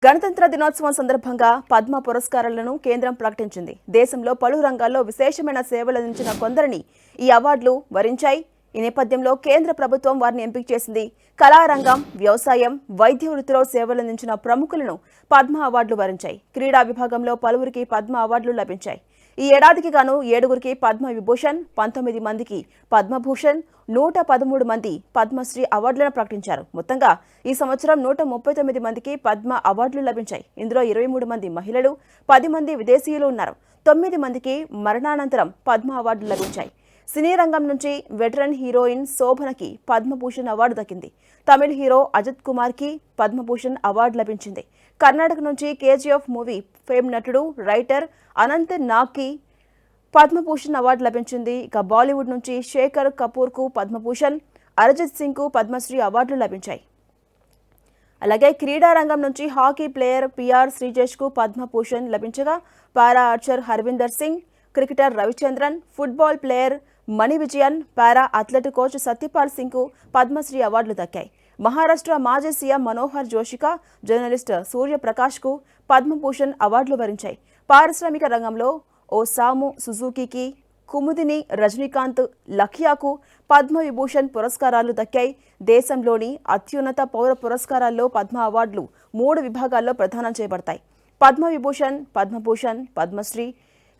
గణతంత్ర దినోత్సవం సందర్భంగా పద్మ పురస్కారాలను కేంద్రం ప్రకటించింది. దేశంలో పలు రంగాల్లో విశేషమైన సేవలందించిన కొందరిని ఈ అవార్డులు వరించాయి. ఈ నేపథ్యంలో కేంద్ర ప్రభుత్వం వారిని ఎంపిక చేసింది. కళారంగం, వ్యవసాయం, వైద్య వృత్తిలో సేవలందించిన ప్రముఖులను పద్మ అవార్డులు వరించాయి. క్రీడా విభాగంలో పలువురికి పద్మ అవార్డులు లభించాయి. ఈ ఏడాదికి గాను 7గురికి పద్మ విభూషణ్, 19 మందికి పద్మభూషణ్, 113 మంది పద్మశ్రీ అవార్డులను ప్రకటించారు. మొత్తంగా ఈ సంవత్సరం 139 మందికి పద్మ అవార్డులు లభించాయి. ఇందులో 23 మంది మహిళలు, 10 మంది విదేశీయులు ఉన్నారు. 9 మందికి మరణానంతరం పద్మ అవార్డులు లభించాయి. సినీ రంగం నుంచి వెటరన్ హీరోయిన్ శోభనకి పద్మభూషణ్ అవార్డు దక్కింది. తమిళ హీరో అజిత్ కుమార్కి పద్మభూషణ్ అవార్డు లభించింది. కర్ణాటక నుంచి కేజీఎఫ్ మూవీ ఫేమ్ నటుడు, రైటర్ అనంత్ నాగ్కి పద్మభూషణ్ అవార్డు లభించింది. ఇక బాలీవుడ్ నుంచి శేఖర్ కపూర్కు పద్మభూషణ్, అరిజిత్ సింగ్కు పద్మశ్రీ అవార్డులు లభించాయి. అలాగే క్రీడా రంగం నుంచి హాకీ ప్లేయర్ పిఆర్ శ్రీజేష్కు పద్మభూషణ్ లభించగా, para archer Harvinder Singh, cricketer Ravichandran, football player Mani Vijayan, para athlete coach Satyapal సింగ్కు పద్మశ్రీ అవార్డులు దక్కాయి. మహారాష్ట్ర మాజీ సీఎం మనోహర్ జోషిక, జర్నలిస్ట్ సూర్యప్రకాష్కు పద్మభూషణ్ అవార్డులు వరించాయి. పారిశ్రామిక రంగంలో ఓసాము సుజుకీకి, కుముదిని రజనీకాంత్ లఖియాకు పద్మవిభూషణ్ పురస్కారాలు దక్కాయి. దేశంలోని అత్యున్నత పౌర పురస్కారాల్లో పద్మ అవార్డులు 3 విభాగాల్లో ప్రదానం చేయబడతాయి. పద్మవిభూషణ్, పద్మభూషణ్, పద్మశ్రీ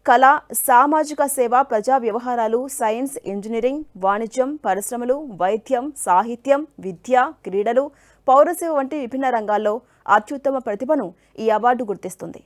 కళ, సామాజిక సేవ, ప్రజా వ్యవహారాలు, సైన్స్, ఇంజనీరింగ్, వాణిజ్యం, పరిశ్రమలు, వైద్యం, సాహిత్యం, విద్య, క్రీడలు, పౌరసేవ వంటి విభిన్న రంగాల్లో అత్యుత్తమ ప్రతిభను ఈ అవార్డు గుర్తిస్తుంది.